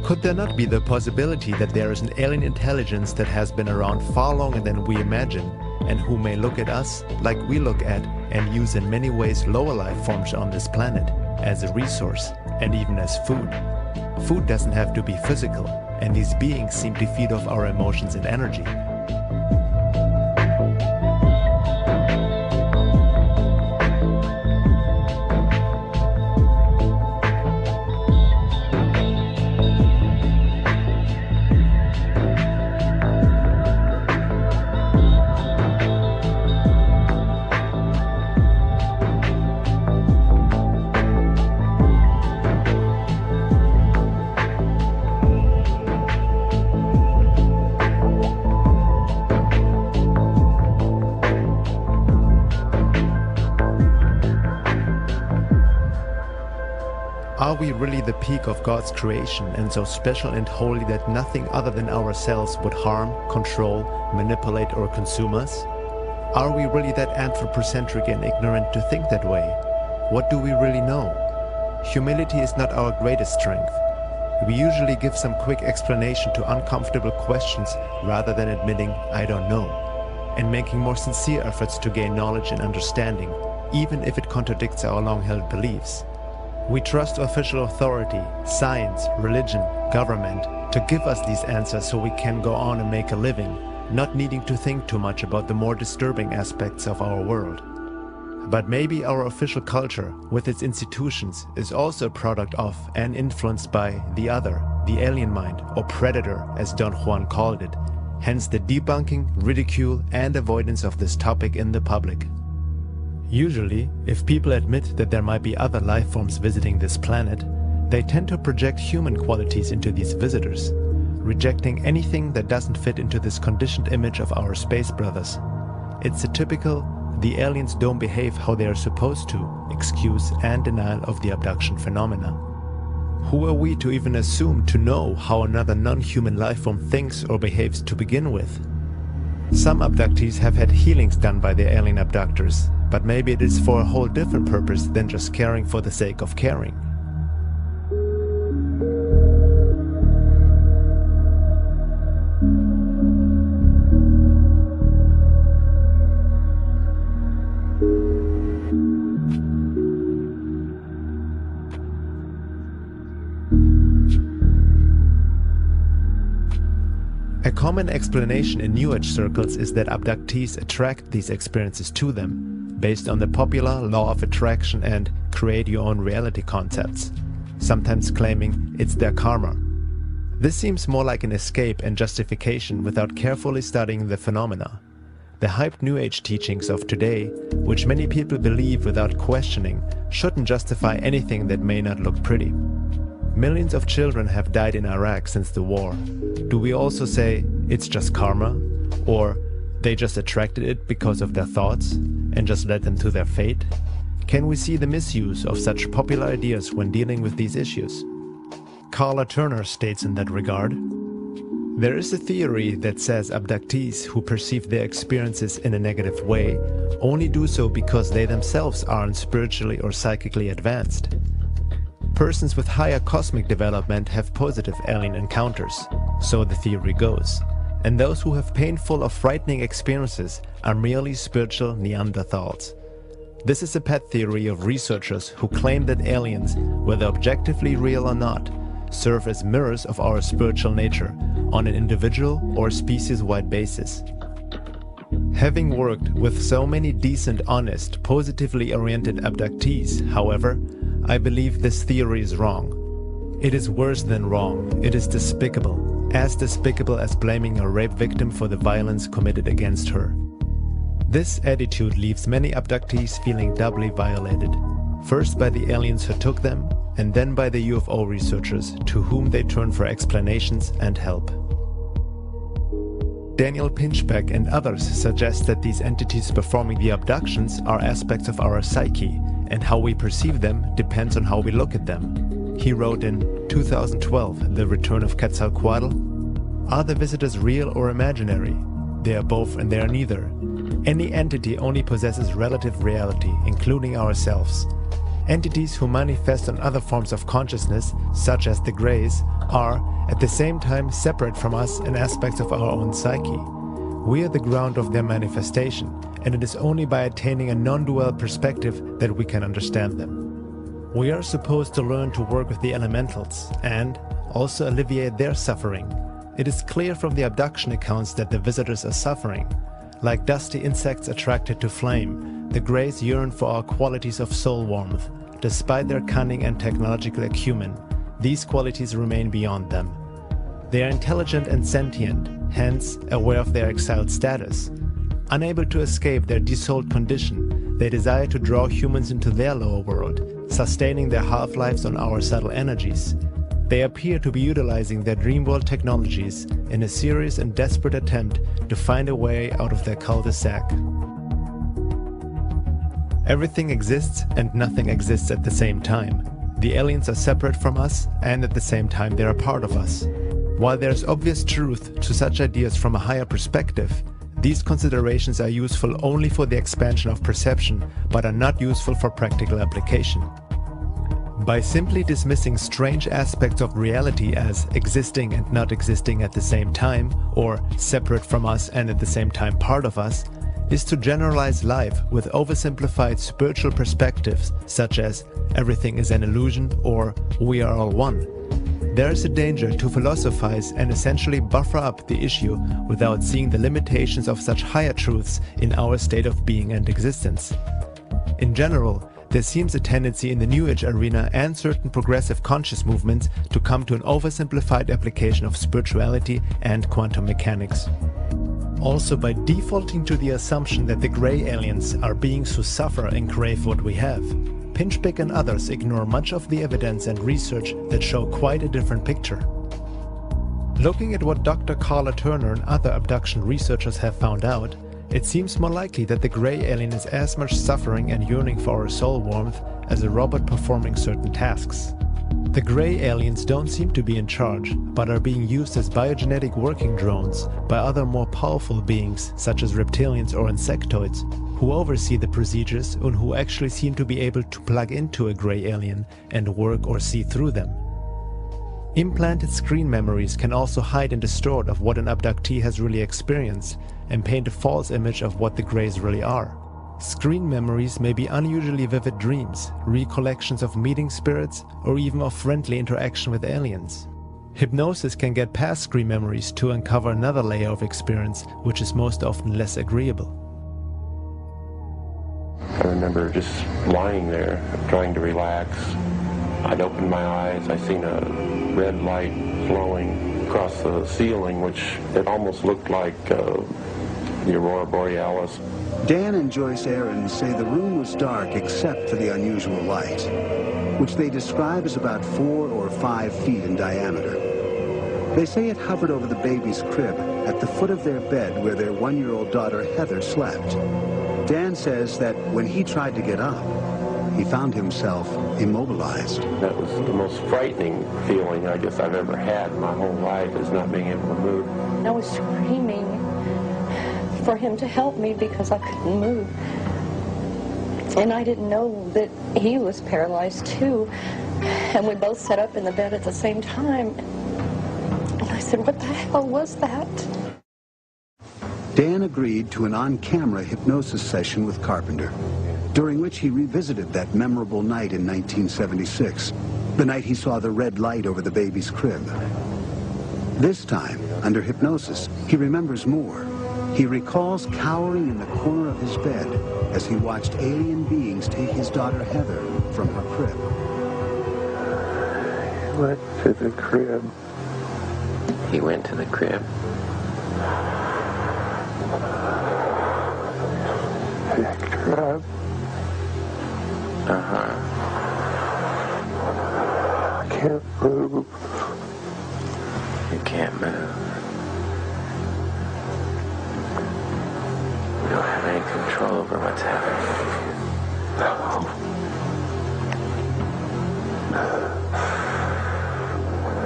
Could there not be the possibility that there is an alien intelligence that has been around far longer than we imagine, and who may look at us like we look at and use in many ways lower life forms on this planet as a resource and even as food? Food doesn't have to be physical, and these beings seem to feed off our emotions and energy. Are we really the peak of God's creation and so special and holy that nothing other than ourselves would harm, control, manipulate or consume us? Are we really that anthropocentric and ignorant to think that way? What do we really know? Humility is not our greatest strength. We usually give some quick explanation to uncomfortable questions rather than admitting, I don't know, and making more sincere efforts to gain knowledge and understanding, even if it contradicts our long-held beliefs. We trust official authority, science, religion, government to give us these answers so we can go on and make a living, not needing to think too much about the more disturbing aspects of our world. But maybe our official culture, with its institutions, is also a product of and influenced by the other, the alien mind, or predator, as Don Juan called it, hence the debunking, ridicule, and avoidance of this topic in the public. Usually, if people admit that there might be other life forms visiting this planet, they tend to project human qualities into these visitors, rejecting anything that doesn't fit into this conditioned image of our space brothers. It's a typical, the aliens don't behave how they are supposed to, excuse and denial of the abduction phenomena. Who are we to even assume to know how another non-human life form thinks or behaves to begin with? Some abductees have had healings done by their alien abductors, but maybe it is for a whole different purpose than just caring for the sake of caring. A common explanation in New Age circles is that abductees attract these experiences to them, based on the popular law of attraction and create your own reality concepts, sometimes claiming it's their karma. This seems more like an escape and justification without carefully studying the phenomena. The hyped New Age teachings of today, which many people believe without questioning, shouldn't justify anything that may not look pretty. Millions of children have died in Iraq since the war. Do we also say it's just karma? Or they just attracted it because of their thoughts and just led them to their fate? Can we see the misuse of such popular ideas when dealing with these issues? Carla Turner states in that regard, there is a theory that says abductees who perceive their experiences in a negative way only do so because they themselves aren't spiritually or psychically advanced. Persons with higher cosmic development have positive alien encounters, so the theory goes. And those who have painful or frightening experiences are merely spiritual Neanderthals. This is a pet theory of researchers who claim that aliens, whether objectively real or not, serve as mirrors of our spiritual nature on an individual or species-wide basis. Having worked with so many decent, honest, positively oriented abductees, however, I believe this theory is wrong. It is worse than wrong, it is despicable. As despicable as blaming a rape victim for the violence committed against her. This attitude leaves many abductees feeling doubly violated, first by the aliens who took them, and then by the UFO researchers to whom they turn for explanations and help. Daniel Pinchbeck and others suggest that these entities performing the abductions are aspects of our psyche, and how we perceive them depends on how we look at them. He wrote in 2012, The Return of Quetzalcoatl, "Are the visitors real or imaginary? They are both and they are neither. Any entity only possesses relative reality, including ourselves. Entities who manifest on other forms of consciousness, such as the Greys, are, at the same time, separate from us in aspects of our own psyche. We are the ground of their manifestation, and it is only by attaining a non-dual perspective that we can understand them. We are supposed to learn to work with the elementals, and also alleviate their suffering. It is clear from the abduction accounts that the visitors are suffering. Like dusty insects attracted to flame, the Greys yearn for our qualities of soul warmth. Despite their cunning and technological acumen, these qualities remain beyond them. They are intelligent and sentient, hence aware of their exiled status. Unable to escape their desouled condition, they desire to draw humans into their lower world, sustaining their half-lives on our subtle energies. They appear to be utilizing their dream-world technologies in a serious and desperate attempt to find a way out of their cul-de-sac. Everything exists and nothing exists at the same time. The aliens are separate from us, and at the same time they are part of us. While there is obvious truth to such ideas from a higher perspective, these considerations are useful only for the expansion of perception, but are not useful for practical application. By simply dismissing strange aspects of reality as existing and not existing at the same time, or separate from us and at the same time part of us, is to generalize life with oversimplified spiritual perspectives such as everything is an illusion or we are all one. There is a danger to philosophize and essentially buffer up the issue without seeing the limitations of such higher truths in our state of being and existence. In general, there seems a tendency in the New Age arena and certain progressive conscious movements to come to an oversimplified application of spirituality and quantum mechanics. Also, by defaulting to the assumption that the Grey aliens are beings who suffer and crave what we have, Pinchbeck and others ignore much of the evidence and research that show quite a different picture. Looking at what Dr. Carla Turner and other abduction researchers have found out, it seems more likely that the Grey alien is as much suffering and yearning for our soul warmth as a robot performing certain tasks. The Grey aliens don't seem to be in charge, but are being used as biogenetic working drones by other more powerful beings such as reptilians or insectoids, who oversee the procedures and who actually seem to be able to plug into a Grey alien and work or see through them. Implanted screen memories can also hide and distort of what an abductee has really experienced and paint a false image of what the Greys really are. Screen memories may be unusually vivid dreams, recollections of meeting spirits, or even of friendly interaction with aliens. Hypnosis can get past screen memories to uncover another layer of experience, which is most often less agreeable. I remember just lying there, trying to relax. I'd opened my eyes, I seen a red light flowing across the ceiling, which it almost looked like the Aurora Borealis. Dan and Joyce Aarons say the room was dark except for the unusual light, which they describe as about 4 or 5 feet in diameter. They say it hovered over the baby's crib at the foot of their bed where their 1-year-old daughter Heather slept. Dan says that when he tried to get up, he found himself immobilized. That was the most frightening feeling I guess I've ever had in my whole life, is not being able to move. I was screaming for him to help me because I couldn't move. And I didn't know that he was paralyzed too. And we both sat up in the bed at the same time. And I said, what the hell was that? Dan agreed to an on-camera hypnosis session with Carpenter, during which he revisited that memorable night in 1976, the night he saw the red light over the baby's crib. This time, under hypnosis, he remembers more. He recalls cowering in the corner of his bed as he watched alien beings take his daughter Heather from her crib. He went to the crib. He went to the crib. Picked her up. I can't move. You can't move. You don't have any control over what's happening. No.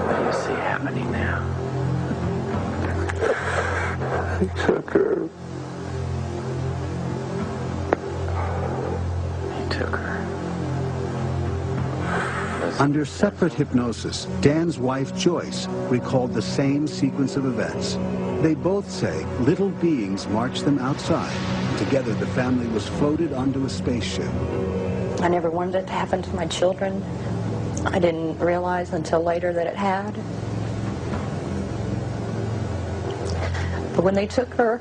What do you see happening now? He took her. He took her. Under separate hypnosis, Dan's wife, Joyce, recalled the same sequence of events. They both say little beings marched them outside. Together, the family was floated onto a spaceship. I never wanted it to happen to my children. I didn't realize until later that it had. But when they took her,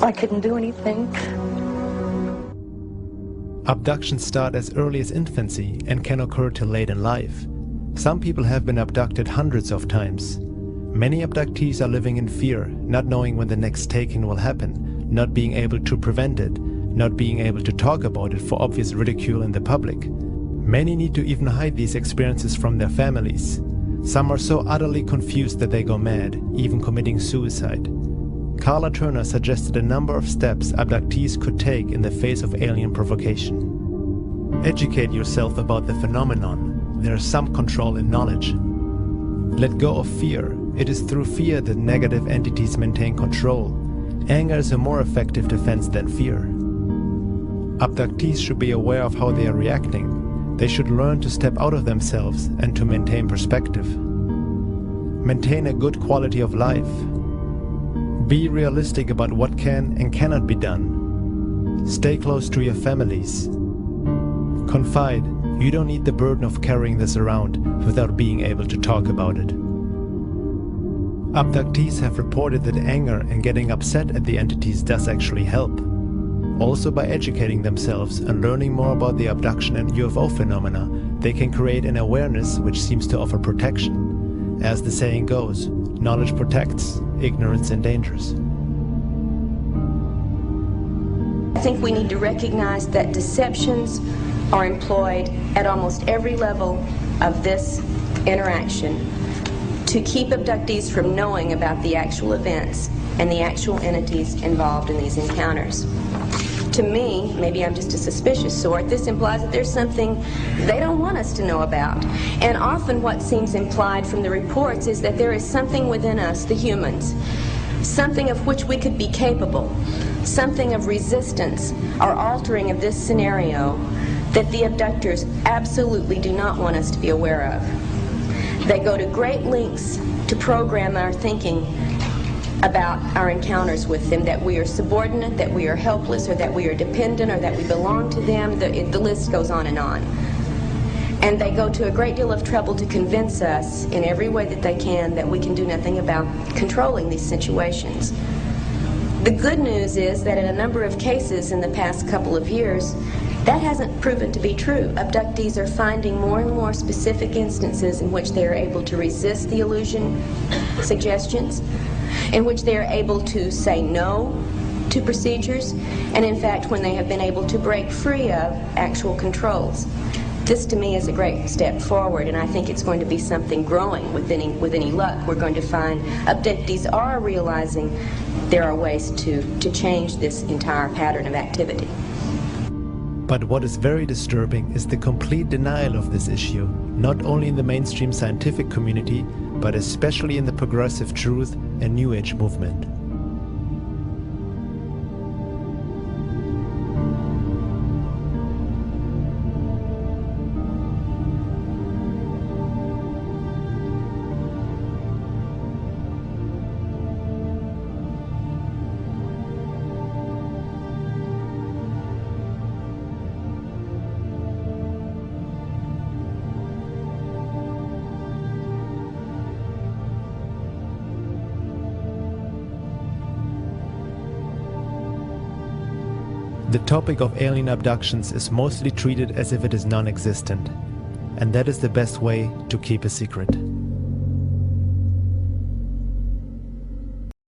I couldn't do anything. Abductions start as early as infancy and can occur till late in life. Some people have been abducted hundreds of times. Many abductees are living in fear, not knowing when the next taking will happen, not being able to prevent it, not being able to talk about it for obvious ridicule in the public. Many need to even hide these experiences from their families. Some are so utterly confused that they go mad, even committing suicide. Carla Turner suggested a number of steps abductees could take in the face of alien provocation. Educate yourself about the phenomenon. There is some control in knowledge. Let go of fear. It is through fear that negative entities maintain control. Anger is a more effective defense than fear. Abductees should be aware of how they are reacting. They should learn to step out of themselves and to maintain perspective. Maintain a good quality of life. Be realistic about what can and cannot be done. Stay close to your families. Confide. You don't need the burden of carrying this around without being able to talk about it. Abductees have reported that anger and getting upset at the entities does actually help. Also, by educating themselves and learning more about the abduction and UFO phenomena, they can create an awareness which seems to offer protection. As the saying goes, knowledge protects, ignorance endangers. I think we need to recognize that deceptions are employed at almost every level of this interaction to keep abductees from knowing about the actual events and the actual entities involved in these encounters. To me, maybe I'm just a suspicious sort, this implies that there's something they don't want us to know about. And often what seems implied from the reports is that there is something within us, the humans, something of which we could be capable, something of resistance or altering of this scenario that the abductors absolutely do not want us to be aware of. They go to great lengths to program our thinking about our encounters with them, that we are subordinate, that we are helpless, or that we are dependent, or that we belong to them. The list goes on. And they go to a great deal of trouble to convince us in every way that they can that we can do nothing about controlling these situations. The good news is that in a number of cases in the past couple of years, that hasn't proven to be true. Abductees are finding more and more specific instances in which they are able to resist the illusion suggestions, in which they are able to say no to procedures, and in fact when they have been able to break free of actual controls. This to me is a great step forward, and I think it's going to be something growing with any luck. We're going to find abductees are realizing there are ways to change this entire pattern of activity. But what is very disturbing is the complete denial of this issue, not only in the mainstream scientific community, but especially in the progressive truth and New Age movement. The topic of alien abductions is mostly treated as if it is non-existent, and that is the best way to keep a secret.